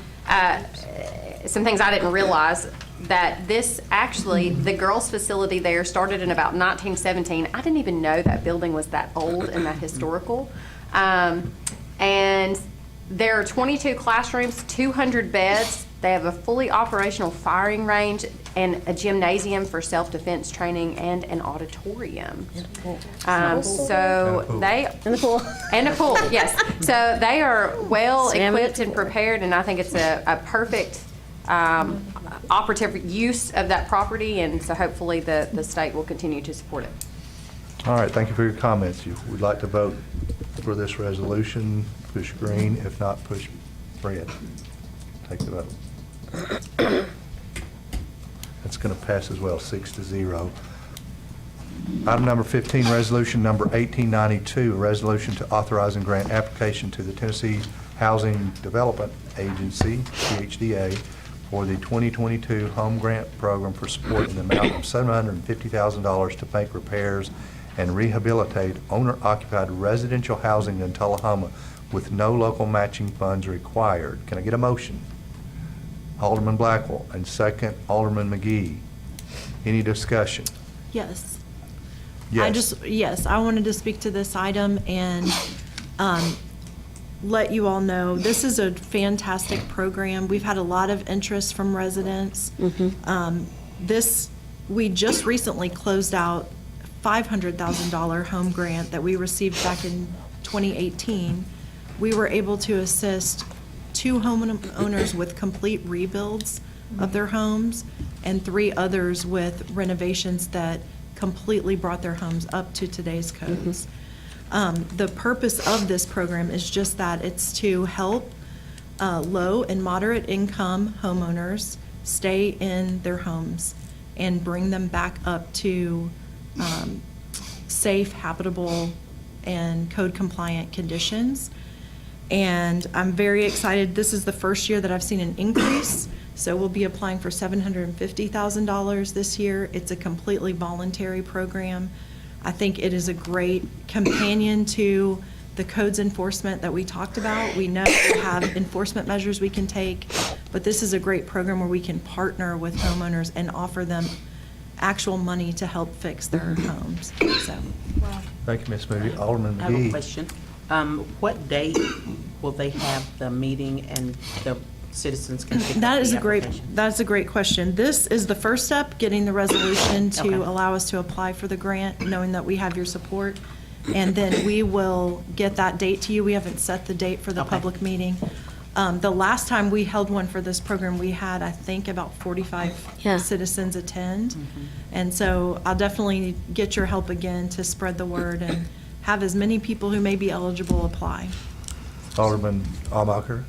Some things I didn't realize, that this actually, the girls' facility there started in about 1917. I didn't even know that building was that old and that historical. And there are 22 classrooms, 200 beds. They have a fully operational firing range and a gymnasium for self-defense training and an auditorium. So they In the pool. and a pool, yes. So they are well equipped and prepared, and I think it's a perfect operative use of that property, and so hopefully the state will continue to support it. All right, thank you for your comments. You would like to vote for this resolution, push green. If not, push red. Take the vote. That's going to pass as well, 6-0. Item number 15, resolution number 1892, a resolution to authorize and grant application to the Tennessee Housing Development Agency, Chda, for the 2022 Home Grant Program for support in the amount of $750,000 to make repairs and rehabilitate owner-occupied residential housing in Tullahoma with no local matching funds required. Can I get a motion? Alderman Blackwell, and second, Alderman McGee. Any discussion? Yes. Yes. I wanted to speak to this item and let you all know, this is a fantastic program. We've had a lot of interest from residents. We just recently closed out $500,000 home grant that we received back in 2018. We were able to assist 2 homeowners with complete rebuilds of their homes and 3 others with renovations that completely brought their homes up to today's codes. The purpose of this program is just that. It's to help low and moderate income homeowners stay in their homes and bring them back up to safe, habitable, and code compliant conditions. And I'm very excited. This is the first year that I've seen an increase So we'll be applying for $750,000 this year. It's a completely voluntary program. I think it is a great companion to the codes enforcement that we talked about. We know we have enforcement measures we can take, but this is a great program where we can partner with homeowners and offer them actual money to help fix their homes. So, Thank you, Ms. Moody. Alderman I have a McGee. question. What date will they have the meeting and the citizens can pick up that is the a great, application? that's a great question. This is the first step, getting the resolution to Okay. allow us to apply for the grant, knowing that we have your support. And then we will get that date to you. We haven't set the date for the Okay. public meeting. The last time we held one for this program, we had, I think, about 45 Yeah. citizens attend. And so I'll definitely get your help again to spread the word and have as many people who may be eligible apply. Alderman Almacher.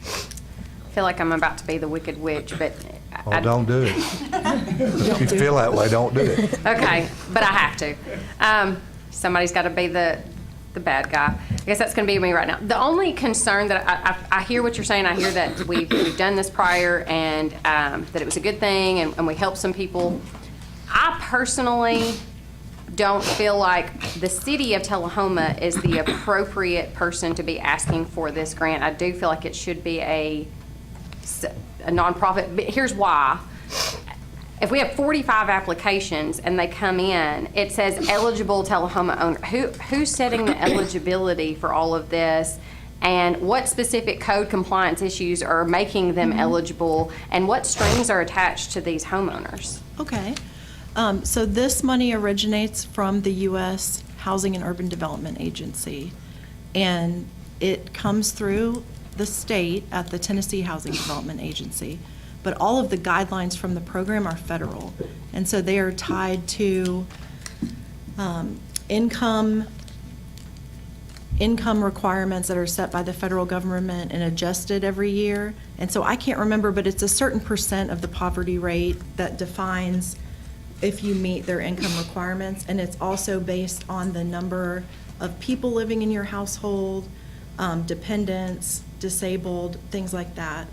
I feel like I'm about to be the wicked witch, but. Oh, don't do it. If you feel that way, don't do it. Okay, but I have to. Somebody's got to be the bad guy. I guess that's going to be me right now. The only concern that I hear what you're saying. I hear that we've done this prior and that it was a good thing and we helped some people. I personally don't feel like the city of Tullahoma is the appropriate person to be asking for this grant. I do feel like it should be a nonprofit. But here's why. If we have 45 applications and they come in, it says eligible Tullahoma owner. Who's setting the eligibility for all of this? And what specific code compliance issues are making them eligible? And what strings are attached to these homeowners? Okay. So this money originates from the U.S. Housing and Urban Development Agency, and it comes through the state at the Tennessee Housing Development Agency. But all of the guidelines from the program are federal, and so they are tied to income requirements that are set by the federal government and adjusted every year. And so I can't remember, but it's a certain percent of the poverty rate that defines if you meet their income requirements, and it's also based on the number of people living in your household, dependents, disabled, things like that.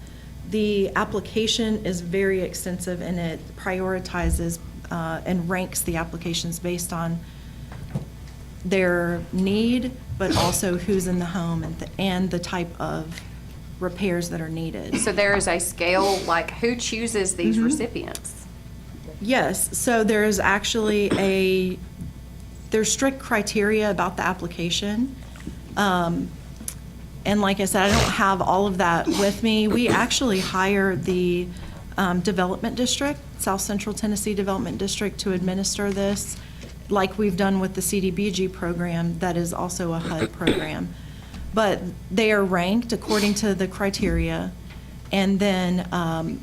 The application is very extensive, and it prioritizes and ranks the applications based on their need, but also who's in the home and the type of repairs that are needed. So there is a scale, like who chooses these recipients? Yes, so there's actually there's strict criteria about the application. And like I said, I don't have all of that with me. We actually hired the Development District, South Central Tennessee Development District, to administer this, like we've done with the CDBG program that is also a HUD program. But they are ranked according to the criteria, and then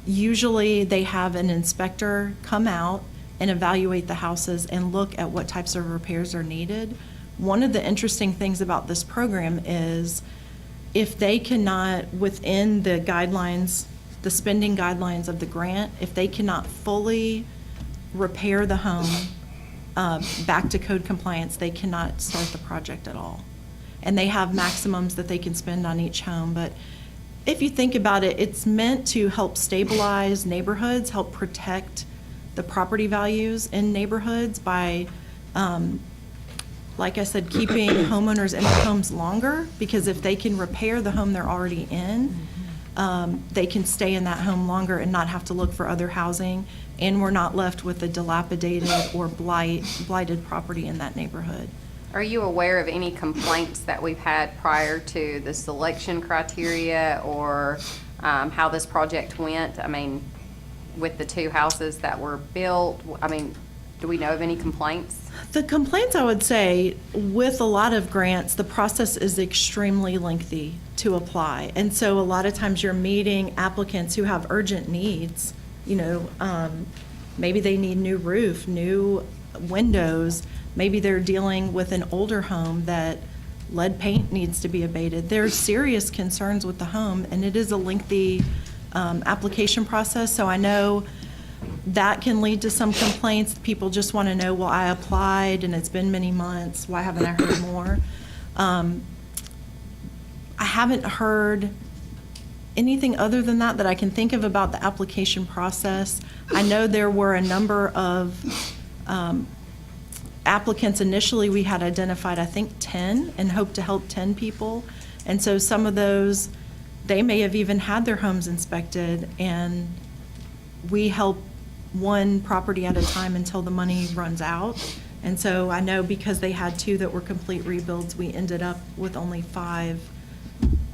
usually they have an inspector come out and evaluate the houses and look at what types of repairs are needed. One of the interesting things about this program is if they cannot, within the guidelines, the spending guidelines of the grant, if they cannot fully repair the home back to code compliance, they cannot start the project at all. And they have maximums that they can spend on each home. But if you think about it, it's meant to help stabilize neighborhoods, help protect the property values in neighborhoods by, like I said, keeping homeowners in their homes longer, because if they can repair the home they're already in, they can stay in that home longer and not have to look for other housing, and we're not left with a dilapidated or blighted property in that neighborhood. Are you aware of any complaints that we've had prior to the selection criteria or how this project went? I mean, with the two houses that were built, I mean, do we know of any complaints? The complaints, I would say, with a lot of grants, the process is extremely lengthy to apply. And so a lot of times you're meeting applicants who have urgent needs. You know, maybe they need new roof, new windows. Maybe they're dealing with an older home that lead paint needs to be abated. There's serious concerns with the home, and it is a lengthy application process. So I know that can lead to some complaints. People just want to know, well, I applied and it's been many months. Why haven't I heard more? I haven't heard anything other than that I can think of about the application process. I know there were a number of applicants. Initially, we had identified, I think, 10 and hoped to help 10 people. And so some of those, they may have even had their homes inspected, and we help one property at a time until the money runs out. And so I know because they had 2 that were complete rebuilds, we ended up with only 5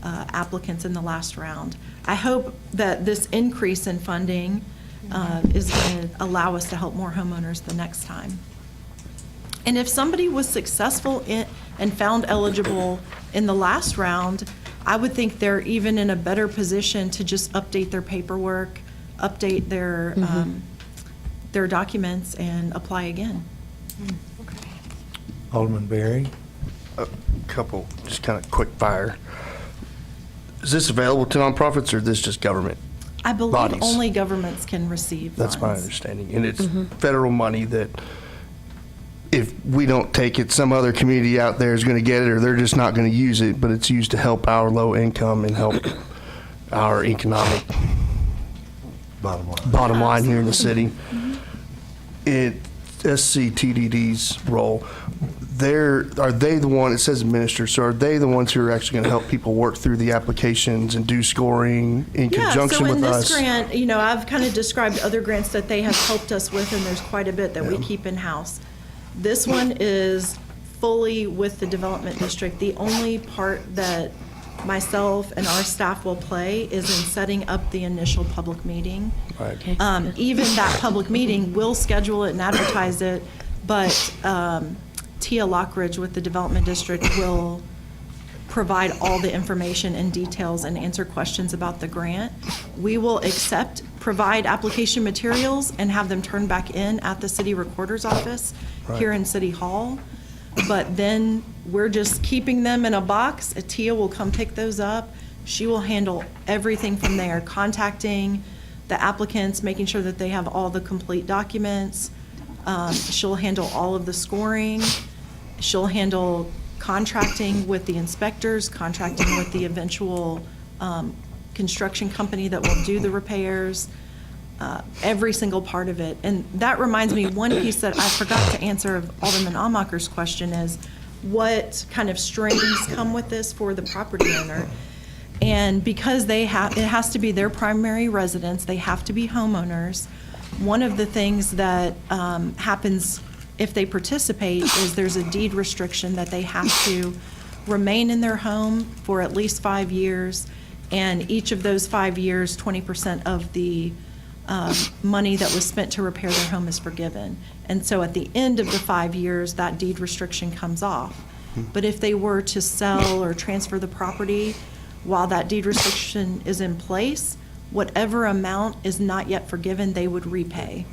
applicants in the last round. I hope that this increase in funding is going to allow us to help more homeowners the next time. And if somebody was successful and found eligible in the last round, I would think they're even in a better position to just update their paperwork, update their documents, and apply again. Alderman Berry? A couple, just kind of quick fire. Is this available to nonprofits, or is this just government? I believe Bodies. only governments can receive funds. That's my understanding. And it's federal money that if we don't take it, some other community out there is going to get it, or they're just not going to use it, but it's used to help our low income and help our economic bottom line here in the city. SCTDD's role, are they the one, it says administer, so are they the ones who are actually going to help people work through the applications and do scoring in conjunction with us? Yeah, so in this grant, I've kind of described other grants that they have helped us with, and there's quite a bit that we keep in-house. This one is fully with the development district. The only part that myself and our staff will play is in setting up the initial public meeting. Right. Even that public meeting, we'll schedule it and advertise it, but Tia Lockridge with the development district will provide all the information and details and answer questions about the grant. We will provide application materials and have them turned back in at the city recorder's office here in City Hall. But then we're just keeping them in a box. Tia will come pick those up. She will handle everything from there, contacting the applicants, making sure that they have all the complete documents. She'll handle all of the scoring. She'll handle contracting with the inspectors, contracting with the eventual construction company that will do the repairs. Every single part of it. And that reminds me, one piece that I forgot to answer of Alderman Amacher's question is, what kind of strings come with this for the property owner? And because it has to be their primary residence, they have to be homeowners. One of the things that happens if they participate is there's a deed restriction that they have to remain in their home for at least 5 years. And each of those 5 years, 20% of the money that was spent to repair their home is forgiven. And so at the end of the 5 years, that deed restriction comes off. But if they were to sell or transfer the property while that deed restriction is in place, whatever amount is not yet forgiven, they would repay.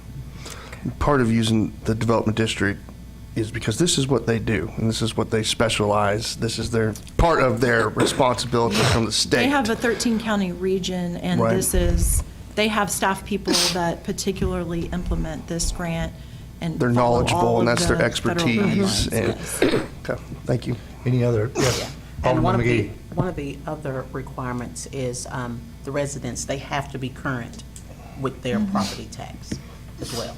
Part of using the development district is because this is what they do, and this is what they specialize. This is part of their responsibility from the state. They have a 13-county region, and they have staff people that particularly implement this grant. And they're follow knowledgeable, all and of that's their the expertise. federal guidelines. Okay, thank you. Any other? Yes. And Alderman McGee. one of the other requirements is the residents, they have to be current with their property tax as well.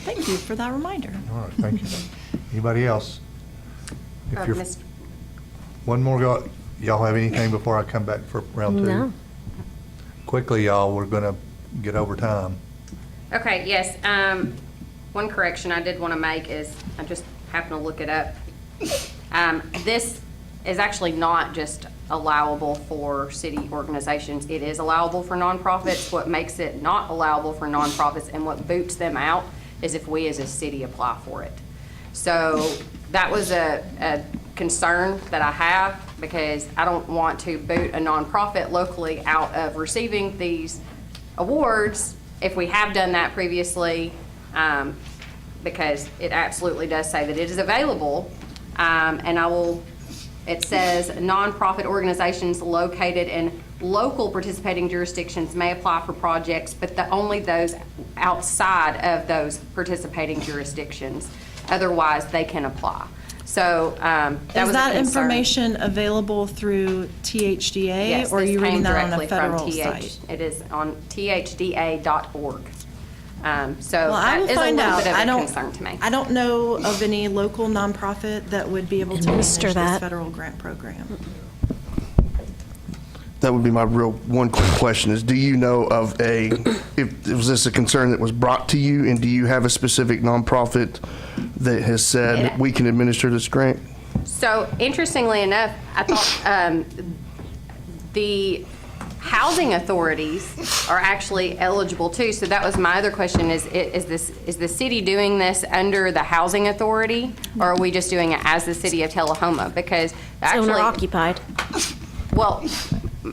Thank you for that reminder. All right, thank you. Anybody else? If you're, Mr. one more, y'all have anything before I come back for round 2? No. Quickly, y'all, we're going to get over time. Okay, yes. One correction I did want to make is, I just happened to look it up. This is actually not just allowable for city organizations. It is allowable for nonprofits. What makes it not allowable for nonprofits and what boots them out is if we as a city apply for it. So that was a concern that I have, because I don't want to boot a nonprofit locally out of receiving these awards if we have done that previously, because it absolutely does say that it is available. And it says nonprofit organizations located in local participating jurisdictions may apply for projects, but only those outside of those participating jurisdictions. Otherwise, they can apply. So that was Is a that concern. information available through THDA? Yes, Or are this you came reading that on directly a from federal TH. site? It is on thda.org. So Well, I that will is a find little out. bit of I a don't- concern to me. I don't know of any local nonprofit that would be able to manage Administer this that. federal grant program. That would be my real one quick question is, do you know of was this a concern that was brought to you, and do you have a specific nonprofit that has said we can administer this grant? So interestingly enough, I thought the housing authorities are actually eligible too. So that was my other question: is the city doing this under the housing authority, or are we just doing it as the city of Tullahoma? Because actually, Owner occupied. well,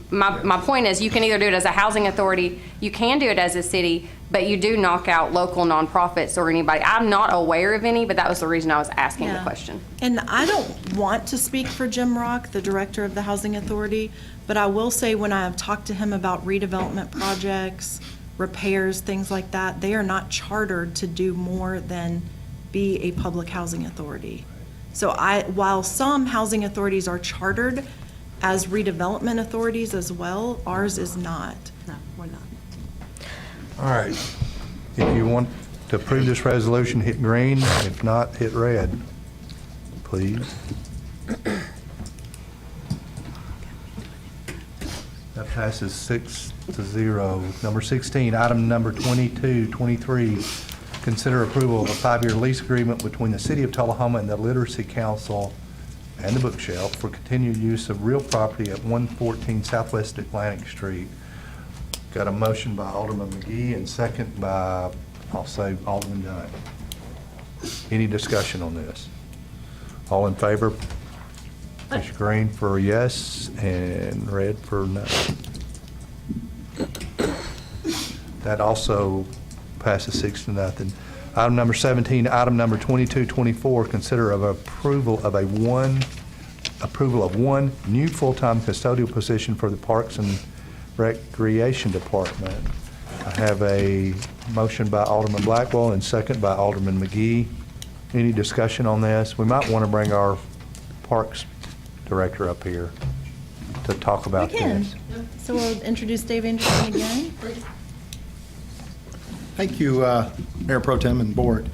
my point is, you can either do it as a housing authority, you can do it as a city, but you do knock out local nonprofits or anybody. I'm not aware of any, but that was the reason I was asking the Yeah. question. And I don't want to speak for Jim Rock, the director of the Housing Authority, but I will say when I have talked to him about redevelopment projects, repairs, things like that, they are not chartered to do more than be a public housing authority. So while some housing authorities are chartered as redevelopment authorities as well, ours is not. No, we're not. All right. If you want to approve this resolution, hit green. If not, hit red, please. That passes 6-0. Number 16, item number 2223, consider approval of a 5-year lease agreement between the City of Tullahoma and the Literacy Council and the Bookshelf for continued use of real property at 114 Southwest Atlantic Street. Got a motion by Alderman McGee and second by, I'll say, Alderman Bennett. Any discussion on this? All in favor? Push green for yes and red for no. That also passes 6-0. Item number 17, item number 2224, consider of approval of one new full-time custodial position for the Parks and Recreation Department. I have a motion by Alderman Blackwell and second by Alderman McGee. Any discussion on this? We might want to bring our Parks Director up here to talk about We can. this. So we'll introduce Dave Anderson again. Thank you, Mayor Pro Tem and Board.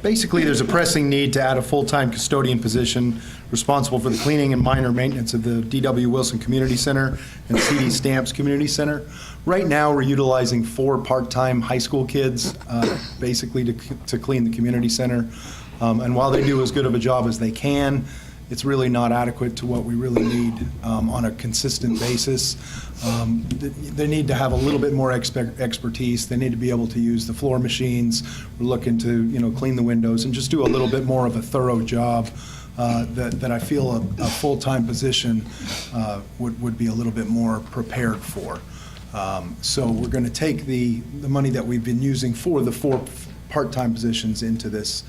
Basically, there's a pressing need to add a full-time custodian position responsible for the cleaning and minor maintenance of the D.W. Wilson Community Center and C.D. Stamps Community Center. Right now, we're utilizing 4 part-time high school kids, basically to clean the community center. And while they do as good of a job as they can, it's really not adequate to what we really need on a consistent basis. They need to have a little bit more expertise. They need to be able to use the floor machines. We're looking to, clean the windows and just do a little bit more of a thorough job that I feel a full-time position would be a little bit more prepared for. So we're going to take the money that we've been using for the 4 part-time positions into this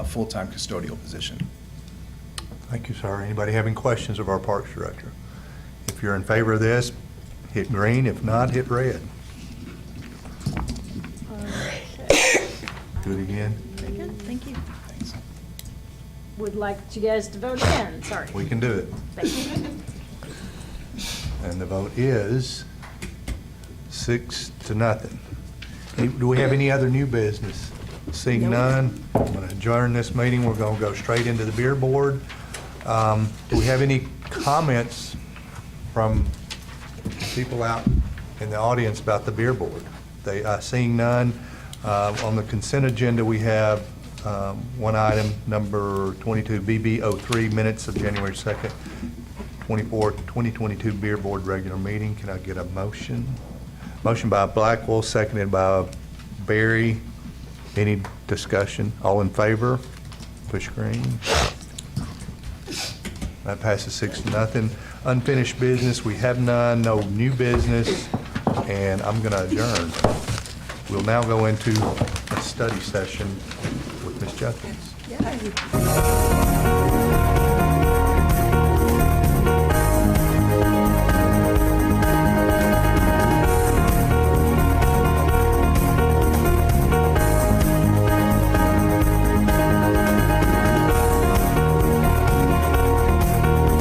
full-time custodial position. Thank you, sir. Anybody having questions of our Parks Director? If you're in favor of this, hit green. If not, hit red. Do it again. Very good, thank you. Would like you guys to vote again, sorry. We can do it. Thank you. And the vote is 6-0. Do we have any other new business? Seeing none, I'm going to adjourn this meeting. We're going to go straight into the beer board. Do we have any comments from people out in the audience about the beer board? Seeing none, on the consent agenda, we have one item, number 22, BB03, minutes of January 2nd, 2022 beer board regular meeting. Can I get a motion? Motion by Blackwell, seconded by Berry. Any discussion? All in favor? Push green. That passes 6-0. Unfinished business, we have none. No new business, and I'm going to adjourn. We'll now go into a study session with Ms. Judkins.